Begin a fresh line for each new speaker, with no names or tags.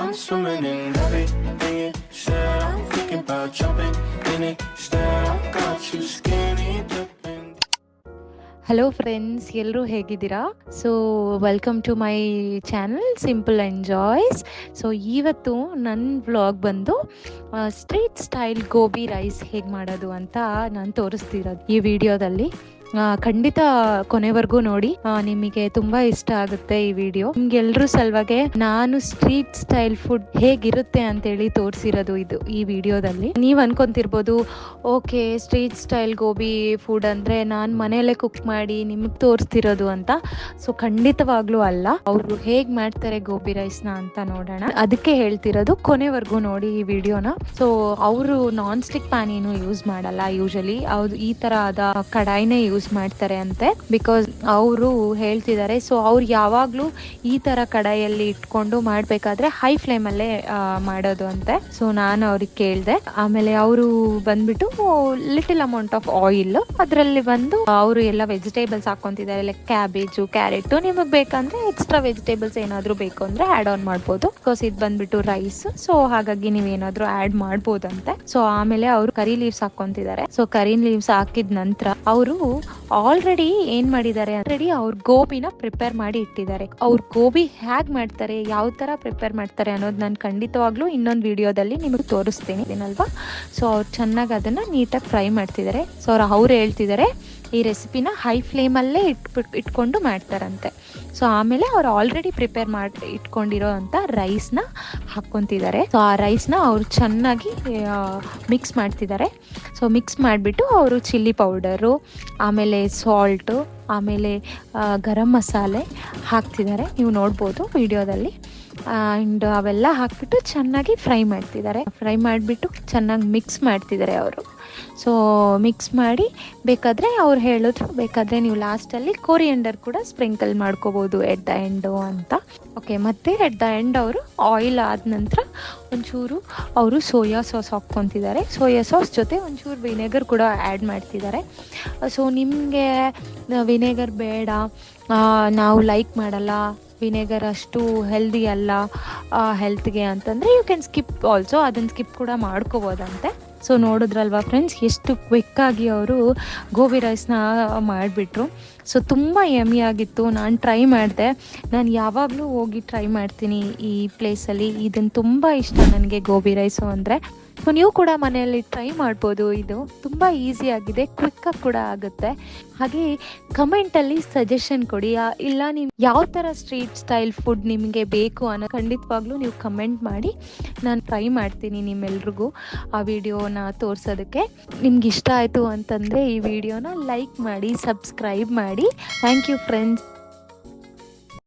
I'm swimming in everything you said. I'm thinking about jumping in it. Instead, I got you skinny dipping.
Hello friends, ಎಲ್ಲರೂ ಹೇಗಿದ್ದೀರಾ? So welcome to my channel simple enjoys. So ಇವತ್ತು ನನ್ನ vlog ಬಂದು street style gobi rice ಹೇಗೆ ಮಾಡೋದು ಅಂತ ನಾನು ತೋರಿಸ್ತಿರೋದು ಈ ವಿಡಿಯೋದಲ್ಲಿ. ಖಂಡಿತ ಕೊನೆವರೆಗೂ ನೋಡಿ, ನಿಮಗೆ ತುಂಬಾ ಇಷ್ಟ ಆಗುತ್ತೆ ಈ ವಿಡಿಯೋ. ನಿಮ್ಗೆಲ್ರೂ ಸಲುವಾಗಿ ನಾನು ಸ್ಟ್ರೀಟ್ ಸ್ಟೈಲ್ ಫುಡ್ ಹೇಗಿರುತ್ತೆ ಅಂತೇಳಿ ತೋರಿಸಿರೋದು ಇದು ಈ ವಿಡಿಯೋದಲ್ಲಿ. ನೀವ್ ಅನ್ಕೊಂತಿರ್ಬೋದು, okay street style gobi food ಅಂದ್ರೆ ನಾನು ಮನೆಯಲ್ಲೇ ಕುಕ್ ಮಾಡಿ ನಿಮಗೆ ತೋರಿಸ್ತಿರೋದು ಅಂತ. ಸೊ ಖಂಡಿತವಾಗ್ಲೂ ಅಲ್ಲ. ಅವರು ಹೇಗ್ ಮಾಡ್ತಾರೆ ಗೋಬಿ ರೈಸ್ನ ಅಂತ ನೋಡೋಣ. ಅದಕ್ಕೆ ಹೇಳ್ತಿರೋದು, ಕೊನೆವರೆಗೂ ನೋಡಿ ಈ ವಿಡಿಯೋನ. ಸೊ ಅವರು ನಾನ್ ಸ್ಟಿಕ್ ಪ್ಯಾನ್ ಏನು ಯೂಸ್ ಮಾಡಲ್ಲ ಯೂಶಲಿ. ಅವ್ರು ಈ ತರ ಆದ ಕಡಾಯಿನೇ ಯೂಸ್ ಮಾಡ್ತಾರೆ ಅಂತೆ. ಬಿಕಾಸ್ ಅವರು ಹೇಳ್ತಿದ್ದಾರೆ, ಸೊ ಅವ್ರು ಯಾವಾಗ್ಲೂ ಈ ತರ ಕಡಾಯಿಯಲ್ಲಿ ಇಟ್ಕೊಂಡು ಮಾಡ್ಬೇಕಾದ್ರೆ ಹೈ ಫ್ಲೇಮ್ ಅಲ್ಲೇ ಮಾಡೋದು ಅಂತೆ. ಸೊ ನಾನು ಅವ್ರಿಗೆ ಕೇಳ್ದೆ. ಆಮೇಲೆ ಅವರು ಬಂದ್ಬಿಟ್ಟು ಲಿಟಲ್ ಅಮೌಂಟ್ ಆಫ್ ಆಯಿಲ್, ಅದರಲ್ಲಿ ಬಂದು ಅವರು ಎಲ್ಲ ವೆಜಿಟೇಬಲ್ಸ್ ಹಾಕೊಂತಿದ್ದಾರೆ, ಲೈಕ್ ಕ್ಯಾಬೇಜು, ಕ್ಯಾರೆಟ್. ನಿಮಗ್ ಬೇಕಂದ್ರೆ ಎಕ್ಸ್ಟ್ರಾ ವೆಜಿಟೇಬಲ್ಸ್ ಏನಾದ್ರು ಬೇಕು ಅಂದ್ರೆ ಆಡ್ ಆನ್ ಮಾಡ್ಬೋದು. ಬಿಕಾಸ್ ಇದು ಬಂದ್ಬಿಟ್ಟು ರೈಸ್, ಸೊ ಹಾಗಾಗಿ ನೀವೇನಾದ್ರೂ ಆಡ್ ಮಾಡ್ಬೋದಂತೆ. ಸೊ ಆಮೇಲೆ ಅವರು ಕರಿ ಲೀವ್ಸ್ ಹಾಕೊಂತಿದ್ದಾರೆ. ಸೊ ಕರಿ ಲೀವ್ಸ್ ಹಾಕಿದ ನಂತರ ಅವರು ಆಲ್ರೆಡಿ ಏನ್ ಮಾಡಿದ್ದಾರೆ, ಆಲ್ರೆಡಿ ಅವ್ರ ಗೋಬಿನ ಪ್ರಿಪೇರ್ ಮಾಡಿ ಇಟ್ಟಿದ್ದಾರೆ. ಅವ್ರ ಗೋಬಿ ಹೇಗ್ ಮಾಡ್ತಾರೆ, ಯಾವ ತರ ಪ್ರಿಪೇರ್ ಮಾಡ್ತಾರೆ ಅನ್ನೋದು ನಾನು ಖಂಡಿತವಾಗ್ಲೂ ಇನ್ನೊಂದು ವಿಡಿಯೋದಲ್ಲಿ ನಿಮಗೆ ತೋರಿಸ್ತೀನಿ ಅಲ್ವಾ. ಸೊ ಅವ್ರು ಚೆನ್ನಾಗಿ ಅದನ್ನ ನೀಟಾಗಿ ಫ್ರೈ ಮಾಡ್ತಿದ್ದಾರೆ. ಸೊ ಅವ್ರು ಹೇಳ್ತಿದ್ದಾರೆ ಈ ರೆಸಿಪಿನ ಹೈ ಫ್ಲೇಮಲ್ಲೇ ಇಟ್ಕೊಂಡು ಮಾಡ್ತಾರಂತೆ. ಸೊ ಆಮೇಲೆ ಅವ್ರು ಆಲ್ರೆಡಿ ಪ್ರಿಪೇರ್ ಮಾಡಿ ಇಟ್ಕೊಂಡಿರೋ ಅಂತ ರೈಸ್ನ ಹಾಕ್ಕೊಂತಿದ್ದಾರೆ. ಸೊ ಆ ರೈಸ್ನ ಅವ್ರು ಚೆನ್ನಾಗಿ ಮಿಕ್ಸ್ ಮಾಡ್ತಿದ್ದಾರೆ. ಸೊ ಮಿಕ್ಸ್ ಮಾಡಿಬಿಟ್ಟು ಅವರು ಚಿಲ್ಲಿ ಪೌಡರು, ಆಮೇಲೆ ಸಾಲ್ಟು, ಆಮೇಲೆ ಗರಂ ಮಸಾಲೆ ಹಾಕ್ತಿದ್ದಾರೆ. ನೀವು ನೋಡ್ಬೋದು ವಿಡಿಯೋದಲ್ಲಿ. ಆ್ಯಂಡ್ ಅವೆಲ್ಲ ಹಾಕ್ಬಿಟ್ಟು ಚೆನ್ನಾಗಿ ಫ್ರೈ ಮಾಡ್ತಿದ್ದಾರೆ. ಫ್ರೈ ಮಾಡಿಬಿಟ್ಟು ಚೆನ್ನಾಗಿ ಮಿಕ್ಸ್ ಮಾಡ್ತಿದ್ದಾರೆ ಅವರು. ಸೊ ಮಿಕ್ಸ್ ಮಾಡಿ ಬೇಕಾದರೆ ಅವ್ರು ಹೇಳಿದ್ರು, ಬೇಕಾದರೆ ನೀವು ಲಾಸ್ಟಲ್ಲಿ ಕೊರಿಯಂಡರ್ ಕೂಡ ಸ್ಪ್ರಿಂಕಲ್ ಮಾಡ್ಕೋಬೋದು ಎಟ್ ದ ಎಂಡು ಅಂತ. ಓಕೆ, ಮತ್ತೆ ಎಟ್ ದ ಎಂಡ್ ಅವರು ಆಯಿಲ್ ಆದ ನಂತರ ಒಂಚೂರು ಅವರು ಸೋಯಾ ಸಾಸ್ ಹಾಕ್ಕೊತಿದ್ದಾರೆ. ಸೋಯಾ ಸಾಸ್ ಜೊತೆ ಒಂಚೂರು ವಿನೆಗರ್ ಕೂಡ ಆ್ಯಡ್ ಮಾಡ್ತಿದ್ದಾರೆ. ಸೊ ನಿಮಗೆ ವಿನೆಗರ್ ಬೇಡ, ನಾವು ಲೈಕ್ ಮಾಡಲ್ಲ, ವಿನೆಗರ್ ಅಷ್ಟು ಹೆಲ್ದಿ ಅಲ್ಲ ಹೆಲ್ತ್ಗೆ ಅಂತಂದರೆ ಯು ಕ್ಯಾನ್ ಸ್ಕಿಪ್ ಆಲ್ಸೋ, ಅದನ್ನು ಸ್ಕಿಪ್ ಕೂಡ ಮಾಡ್ಕೋಬೋದಂತೆ. ಸೊ ನೋಡಿದ್ರಲ್ವಾ ಫ್ರೆಂಡ್ಸ್, ಎಷ್ಟು ಕ್ವಿಕ್ಕಾಗಿ ಅವರು ಗೋಬಿ ರೈಸ್ನ ಮಾಡಿಬಿಟ್ರು. ಸೊ ತುಂಬ ಯಮ್ಮಿ ಆಗಿತ್ತು. ನಾನು ಟ್ರೈ ಮಾಡಿದೆ. ನಾನು ಯಾವಾಗಲೂ ಹೋಗಿ ಟ್ರೈ ಮಾಡ್ತೀನಿ ಈ ಪ್ಲೇಸಲ್ಲಿ. ಇದನ್ನು ತುಂಬ ಇಷ್ಟ ನನಗೆ ಗೋಬಿ ರೈಸು ಅಂದರೆ. ಸೊ ನೀವು ಕೂಡ ಮನೆಯಲ್ಲಿ ಟ್ರೈ ಮಾಡ್ಬೋದು. ಇದು ತುಂಬ ಈಸಿಯಾಗಿದೆ, ಕ್ವಿಕ್ಕಾಗಿ ಕೂಡ ಆಗುತ್ತೆ. ಹಾಗೆ ಕಮೆಂಟಲ್ಲಿ ಸಜೆಷನ್ ಕೊಡಿ, ಇಲ್ಲ ನೀವು ಯಾವ ಥರ ಸ್ಟ್ರೀಟ್ ಸ್ಟೈಲ್ ಫುಡ್ ನಿಮಗೆ ಬೇಕು ಅನ್ನೋ ಖಂಡಿತವಾಗ್ಲೂ ನೀವು ಕಮೆಂಟ್ ಮಾಡಿ. ನಾನು ಟ್ರೈ ಮಾಡ್ತೀನಿ ನಿಮ್ಮೆಲ್ರಿಗೂ ಆ ವಿಡಿಯೋನ ತೋರಿಸೋದಕ್ಕೆ. ನಿಮ್ಗೆ ಇಷ್ಟ ಆಯಿತು ಅಂತಂದರೆ ಈ ವಿಡಿಯೋನ ಲೈಕ್ ಮಾಡಿ, ಸಬ್ಸ್ಕ್ರೈಬ್ ಮಾಡಿ. Thank you friends.